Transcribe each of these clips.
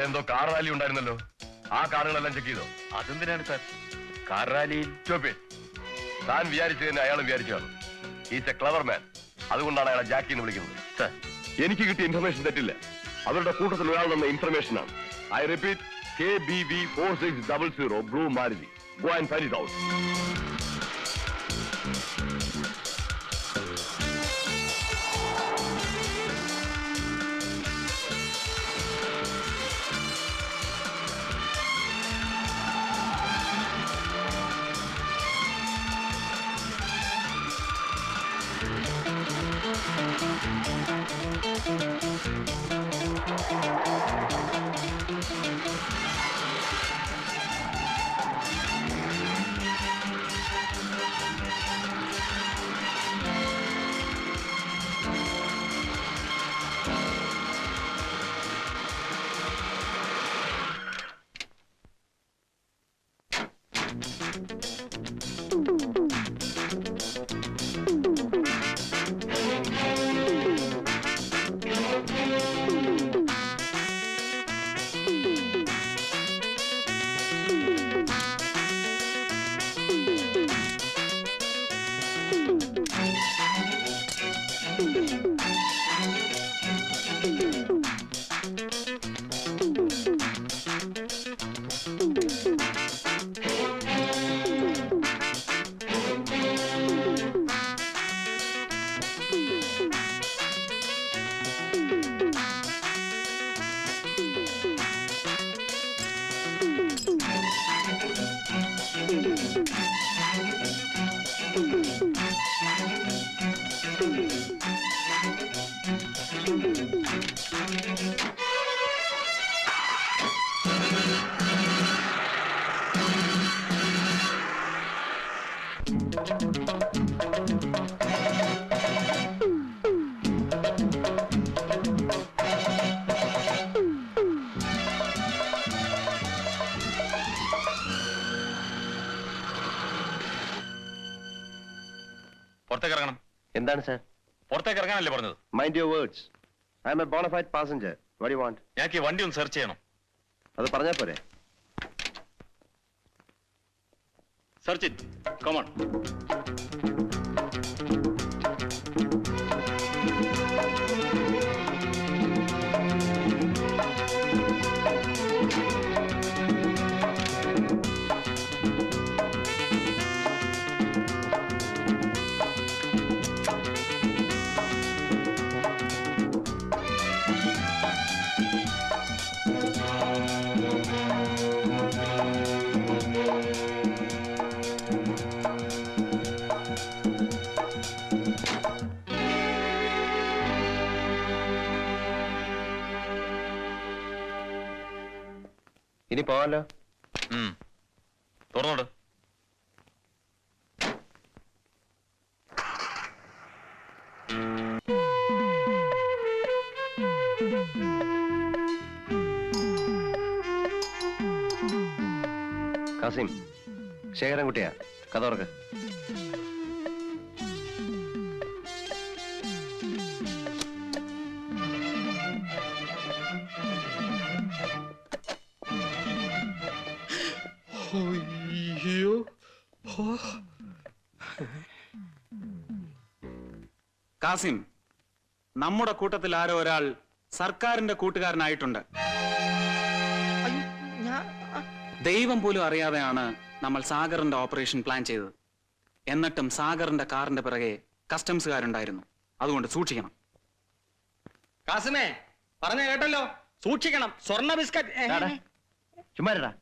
എന്തോ car rally ഉണ്ടായിരുന്നല്ലോ, ആ കാറുകളെല്ലാം ചെക്ക് ചെയ്തോ? അതെന്തിനാണ് സാർ കാർ റാലിയിൽ? താൻ വിചാരിച്ചു തന്നെ അയാളും വിചാരിച്ചു കാണും. ഈസ് എ ക്ലവർ മാൻ. അതുകൊണ്ടാണ് അയാളെ ജാക്കി എന്ന് വിളിക്കുന്നത്. സാർ, എനിക്ക് കിട്ടിയ ഇൻഫർമേഷൻ തെറ്റില്ല. അവരുടെ കൂട്ടത്തിൽ ഒരാൾ തന്ന ഇൻഫർമേഷൻ ആണ്. I repeat, KBV 4600 blue Maruti. Go and find it out. പുറത്തേക്കിറങ്ങണം. എന്താണ് സാർ? പുറത്തേക്ക് ഇറങ്ങാനല്ലേ പറഞ്ഞത്? Mind your words. I am a bona fide passenger. What you want? ഞങ്ങൾക്ക് ഈ വണ്ടി ഒന്ന് സെർച്ച് ചെയ്യണം. അത് പറഞ്ഞാൽ പോരെ? Search it. Come on. ഇനി പോവാലോ? തുറന്നോട്. കാസിം, ശേഖരൻകുട്ടിയാ, കഥ തുറക്ക്. കാസിം, നമ്മുടെ കൂട്ടത്തിൽ ആരോ ഒരാൾ സർക്കാരിന്റെ കൂട്ടുകാരനായിട്ടുണ്ട്. ദൈവം പോലും അറിയാതെയാണ് നമ്മൾ സാഗറിന്റെ ഓപ്പറേഷൻ പ്ലാൻ ചെയ്തത്. എന്നിട്ടും സാഗറിന്റെ കാറിന്റെ പിറകെ കസ്റ്റംസുകാരുണ്ടായിരുന്നു. അതുകൊണ്ട് സൂക്ഷിക്കണം. കാസിമേ, പറഞ്ഞ കേട്ടല്ലോ, സൂക്ഷിക്കണം. സ്വർണ്ണ ബിസ്ക്കറ്റ്. ചുമ്മാരടാ.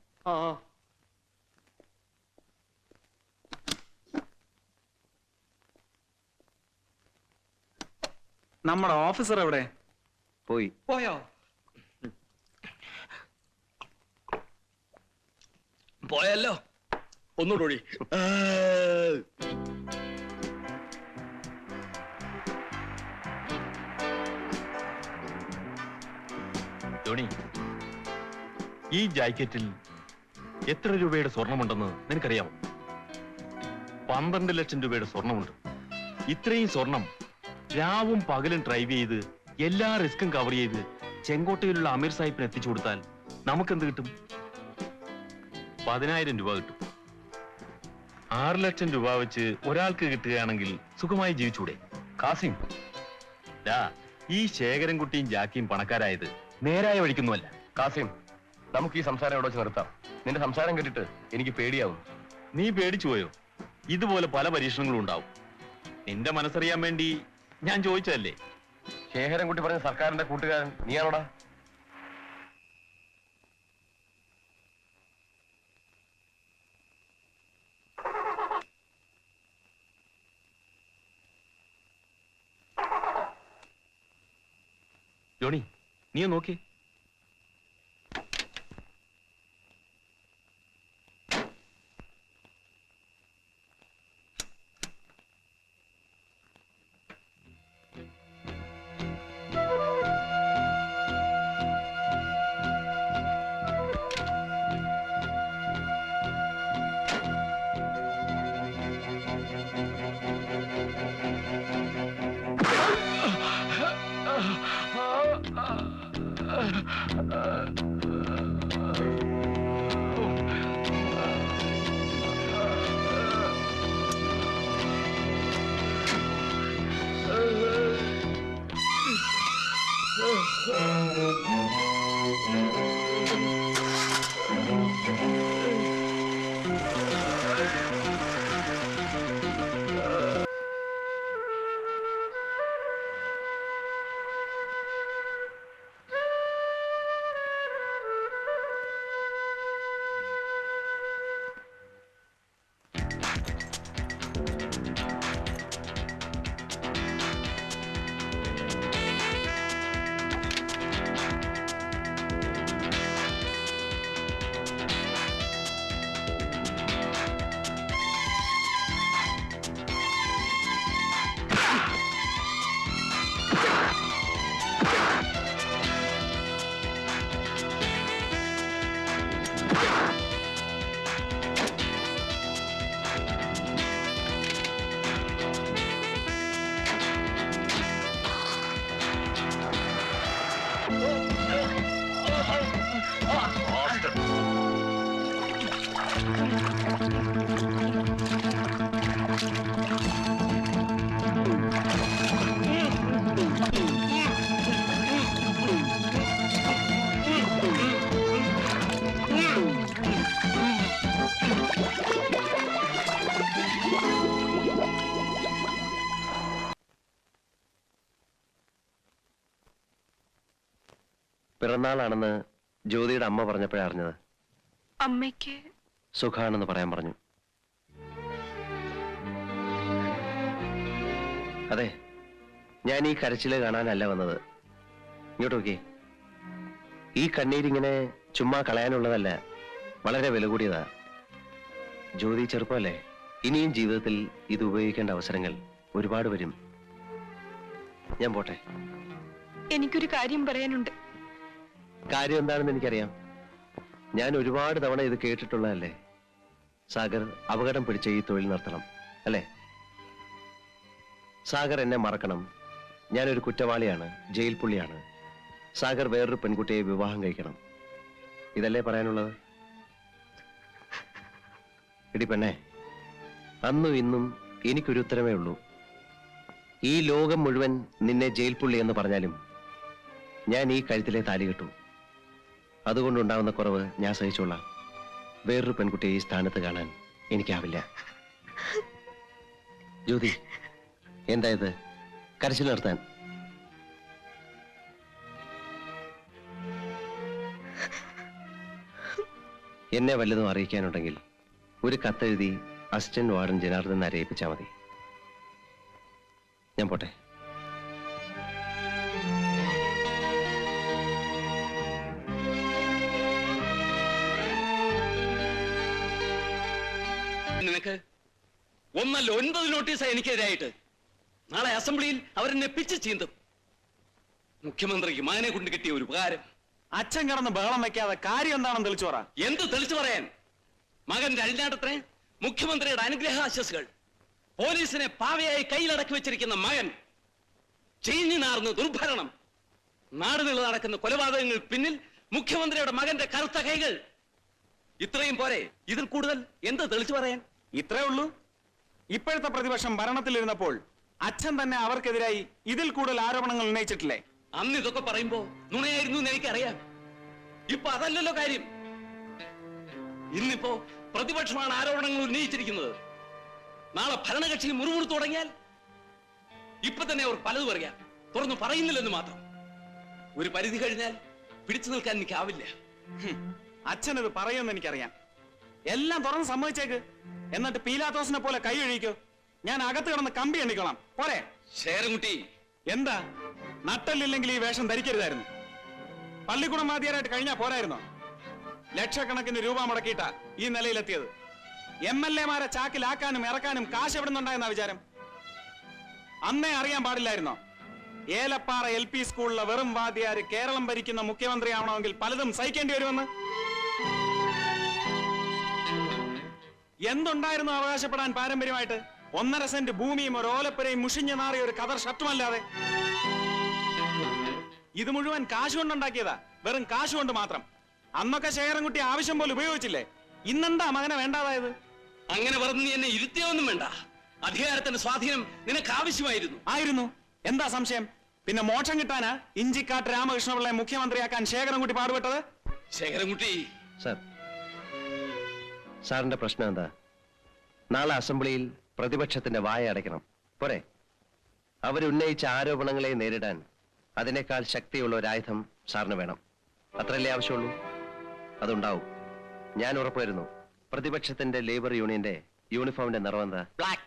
നമ്മുടെ ഓഫീസർ എവിടെ? പോയോ? പോയല്ലോ. ഒന്നുകൂടി. ധോണി, ഈ ജാക്കറ്റിൽ എത്ര രൂപയുടെ സ്വർണമുണ്ടെന്ന് നിനക്കറിയാമോ? 12 ലക്ഷം രൂപയുടെ സ്വർണമുണ്ട്. ഇത്രയും സ്വർണം രാവും പകലും ഡ്രൈവ് ചെയ്ത് എല്ലാ റിസ്കും കവർ ചെയ്ത് ചെങ്കോട്ടയിലുള്ള അമീർ സാഹിബിന് എത്തിച്ചു കൊടുത്താൽ നമുക്കെന്ത് കിട്ടും? 10,000 രൂപ കിട്ടും. 6 ലക്ഷം രൂപ വെച്ച് ഒരാൾക്ക് കിട്ടുകയാണെങ്കിൽ സുഖമായി ജീവിച്ചൂടെ? കാസിം, ഈ ശേഖരൻകുട്ടിയും ജാക്കിയും പണക്കാരായത് നേരായ വഴിക്കൊന്നുമല്ല. കാസിം, നമുക്ക് ഈ സംസാരം ഇവിടെ വെച്ച് നിർത്താം. നിന്റെ സംസാരം കേട്ടിട്ട് എനിക്ക് പേടിയാവും. നീ പേടിച്ചു പോയോ? ഇതുപോലെ പല പരീക്ഷണങ്ങളും ഉണ്ടാവും. നിന്റെ മനസ്സറിയാൻ വേണ്ടി ഞാൻ ചോദിച്ചതല്ലേ. ശേഖരൻകുട്ടി പറഞ്ഞ സർക്കാരിന്റെ കൂട്ടുകാരൻ നീയാണോടാ? ജോണി, നീ നോക്കി. പിറന്നാളാണെന്ന് ജ്യോതിയുടെ അമ്മ പറഞ്ഞപ്പോഴേ അറിഞ്ഞത്. അമ്മയ്ക്ക് സുഖാണെന്ന് പറയാൻ പറഞ്ഞു. അതെ, ഞാൻ ഈ കരച്ചില് കാണാനല്ല വന്നത്. ഇങ്ങോട്ട് നോക്കി. ഈ കണ്ണീരിങ്ങനെ ചുമ്മാ കളയാനുള്ളതല്ല, വളരെ വില കൂടിയതാ. ജ്യോതി ചെറുപ്പമല്ലേ, ഇനിയും ജീവിതത്തിൽ ഇത് ഉപയോഗിക്കേണ്ട അവസരങ്ങൾ ഒരുപാട് വരും. ഞാൻ പോട്ടെ. എനിക്കൊരു കാര്യം പറയാനുണ്ട്. കാര്യം എന്താണെന്ന് എനിക്കറിയാം. ഞാൻ ഒരുപാട് തവണ ഇത് കേട്ടിട്ടുള്ളതല്ലേ. സാഗർ അപകടം പിടിച്ച ഈ തൊഴിൽ നിർത്തണം, അല്ലേ? സാഗർ എന്നെ മറക്കണം. ഞാനൊരു കുറ്റവാളിയാണ്, ജയിൽ പുള്ളിയാണ്. സാഗർ വേറൊരു പെൺകുട്ടിയെ വിവാഹം കഴിക്കണം. ഇതല്ലേ പറയാനുള്ളത്? എടി പെണ്ണെ, അന്നും ഇന്നും എനിക്കൊരു ഉത്തരമേ ഉള്ളൂ. ഈ ലോകം മുഴുവൻ നിന്നെ ജയിൽ പുള്ളി എന്ന് പറഞ്ഞാലും ഞാൻ ഈ കഴുത്തിലെ താലി കെട്ടു. അതുകൊണ്ടുണ്ടാവുന്ന കുറവ് ഞാൻ സഹിച്ചോളാം. വേറൊരു പെൺകുട്ടിയെ ഈ സ്ഥാനത്ത് കാണാൻ എനിക്കാവില്ല. ജ്യോതി, എന്തായത്? കരച്ചിൽ നിർത്താൻ. എന്നെ വല്ലതും അറിയിക്കാനുണ്ടെങ്കിൽ ഒരു കത്തെഴുതി അസിസ്റ്റന്റ് വാർഡൻ ജനാർദ്ദനെ അറിയിപ്പിച്ചാൽ മതി. ഞാൻ പോട്ടെ. നിനക്ക് 1 അല്ല 9 നോട്ടീസാണ് എനിക്കെതിരായിട്ട്. നാളെ അസംബ്ലിയിൽ അവരെന്നെ പിച്ച് ചീന്തും. മുഖ്യമന്ത്രിക്ക് മകനെ കൊണ്ട് കിട്ടിയ ഒരു ഉപകാരം. അച്ഛൻ കിടന്ന് ബഹളം വെക്കാതെ കാര്യം എന്താണെന്ന് തെളിച്ചു പറ. എന്ത് തെളിച്ചു പറയാൻ? മകന്റെ അഴിഞ്ഞാട്ടത്തിന് മുഖ്യമന്ത്രിയുടെ അനുഗ്രഹാശസ്സുകൾ, പോലീസിനെ പാവയായി കയ്യിലടക്കി വെച്ചിരിക്കുന്ന മകൻ, ചീഞ്ഞു നാർന്ന് ദുർഭരണം, നാടുനില നടക്കുന്ന കൊലപാതകങ്ങൾ പിന്നിൽ മുഖ്യമന്ത്രിയുടെ മകന്റെ കറുത്ത കൈകൾ. ഇത്രയും പോരെ? ഇതിൽ കൂടുതൽ എന്ത് തെളിച്ചു പറയാൻ? ഇത്രേ ഉള്ളൂ. ഇപ്പോഴത്തെ പ്രതിപക്ഷം ഭരണത്തിലിരുന്നപ്പോൾ അച്ഛൻ തന്നെ അവർക്കെതിരായി ഇതിൽ കൂടുതൽ ആരോപണങ്ങൾ ഉന്നയിച്ചിട്ടില്ലേ? അന്ന് ഇതൊക്കെ പറയുമ്പോ നുണയായിരുന്നു എന്ന് എനിക്കറിയാം. ഇപ്പൊ അതല്ലല്ലോ കാര്യം. ഇന്നിപ്പോ പ്രതിപക്ഷമാണ് ആരോപണങ്ങൾ ഉന്നയിച്ചിരിക്കുന്നത്. നാളെ ഭരണകക്ഷി മുറുമുറു തുടങ്ങിയാൽ ഇപ്പൊ തന്നെ അവർ പലതും അറിയാം. തുറന്നു പറയുന്നില്ലെന്ന് മാത്രം. ഒരു പരിധി കഴിഞ്ഞാൽ പിടിച്ചു നിൽക്കാൻ എനിക്കാവില്ല. അച്ഛനത് പറയുമെന്ന് എനിക്കറിയാം. എല്ലാം തുറന്ന് സമ്മതിച്ചേക്ക്. എന്നിട്ട് പീലാത്തോസിനെ പോലെ കൈ ഒഴിക്കോ. ഞാൻ അകത്ത് കിടന്ന് കമ്പി എണ്ണിക്കോളാം. പോരെ? ശേരൻകുട്ടി, എന്താ? നട്ടല്ലില്ലെങ്കിൽ ഈ വേഷം ധരിക്കരുതായിരുന്നു. പള്ളിക്കൂടം വാദ്യാരായിട്ട് കഴിഞ്ഞാ പോരായിരുന്നോ? ലക്ഷക്കണക്കിന് രൂപ മുടക്കിയിട്ടാ ഈ നിലയിലെത്തിയത്. MLA-മാരെ ചാക്കിലാക്കാനും ഇറക്കാനും കാശ് എവിടെ നിന്നുണ്ടായെന്ന വിചാരം? അന്നേ അറിയാൻ പാടില്ലായിരുന്നോ? ഏലപ്പാറ LP സ്കൂളിലെ വെറും വാദ്യാര് കേരളം ഭരിക്കുന്ന മുഖ്യമന്ത്രിയാവണമെങ്കിൽ പലതും സഹിക്കേണ്ടി വരുമെന്ന്. എന്തുണ്ടായിരുന്നു അവകാശപ്പെടാൻ പാരമ്പര്യമായിട്ട്? 1.5 സെന്റ് ഭൂമിയും ഒരു ഓലപ്പുരയും മുഷിഞ്ഞു നാറിയ ഒരു കതർ ഷർട്ടുമല്ലാതെ. ഇത് മുഴുവൻ കാശ് കൊണ്ടുണ്ടാക്കിയതാ, വെറും കാശ് കൊണ്ട് മാത്രം. അന്നൊക്കെ ശേഖരൻകുട്ടി ആവശ്യം പോലെ ഉപയോഗിച്ചില്ലേ? ഇന്നെന്താ മകനെ വേണ്ടാതായത്? അങ്ങനെ പറഞ്ഞ് നീ എന്നെ ഇരുത്തിയൊന്നും വേണ്ട. അധികാരത്തിന്റെ സ്വാധീനം നിനക്ക് ആവശ്യമായിരുന്നു. ആയിരുന്നു. എന്താ സംശയം? പിന്നെ മോക്ഷം കിട്ടാനാ ഇഞ്ചിക്കാട്ട് രാമകൃഷ്ണപിള്ളയെ മുഖ്യമന്ത്രിയാക്കാൻ ശേഖരൻകുട്ടി പാടുപെട്ടത്? ശേഖരൻകുട്ടി, സാർ, സാറിന്റെ പ്രശ്നം എന്താ? നാളെ അസംബ്ലിയിൽ പ്രതിപക്ഷത്തിന്റെ വായ അടയ്ക്കണം. പോരെ? അവരുന്നയിച്ച ആരോപണങ്ങളെ നേരിടാൻ അതിനേക്കാൾ ശക്തിയുള്ള ഒരു ആയുധം സാറിന് വേണം. അത്രയല്ലേ ആവശ്യമുള്ളൂ? അതുണ്ടാവും. ഞാൻ ഉറപ്പുവരുന്നു. പ്രതിപക്ഷത്തിന്റെ ലേബർ യൂണിയന്റെ യൂണിഫോമിന്റെ നിറം എന്താ? ബ്ലാക്ക്.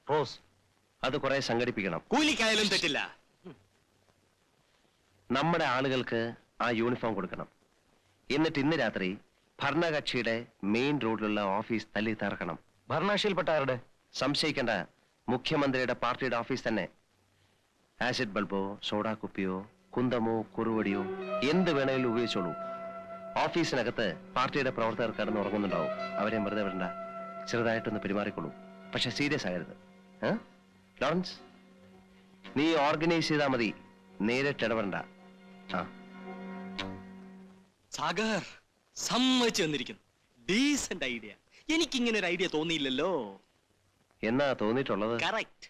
റോസ്. അത് കുറെ സംഘടിപ്പിക്കണം. കൂലിക്കായാലും തെറ്റില്ല. നമ്മുടെ ആളുകൾക്ക് ആ യൂണിഫോം കൊടുക്കണം. എന്നിട്ട് ഇന്ന് രാത്രി ഭരണകക്ഷിയുടെ മെയിൻ റോഡിലുള്ള ഓഫീസ് തല്ലി തകർക്കണം. ഭരണകക്ഷിയിൽപ്പെട്ട ആരുടെ? സംശയിക്കേണ്ട, മുഖ്യമന്ത്രിയുടെ പാർട്ടിയുടെ ഓഫീസ് തന്നെ. ആസിഡ് ബൾബോ സോഡാ കുപ്പിയോ കുന്തമോ കുറുവടിയോ എന്ത് വേണമെങ്കിലും ഉപയോഗിച്ചോളൂ. ഓഫീസിനകത്ത് പാർട്ടിയുടെ പ്രവർത്തകർ കിടന്ന് ഉറങ്ങുന്നുണ്ടാവും. അവരെ വെറുതെ വിടണ്ട. ചെറുതായിട്ടൊന്ന് പെരുമാറിക്കൊള്ളൂ. പക്ഷെ സീരിയസ് ആകരുത്. ലോറൻസ്, നീ ഓർഗനൈസ് ചെയ്താൽ മതി, നേരിട്ട് ഇടപെടണ്ട. സാഗർ സമ്മതിച്ചു തന്നിരിക്കുന്നു. Decent idea. എനിക്കിങ്ങനെ ഒരു ഐഡിയ തോന്നിയില്ലല്ലോ. എന്നാ തോന്നിയിട്ടുള്ളത്? കറക്റ്റ്.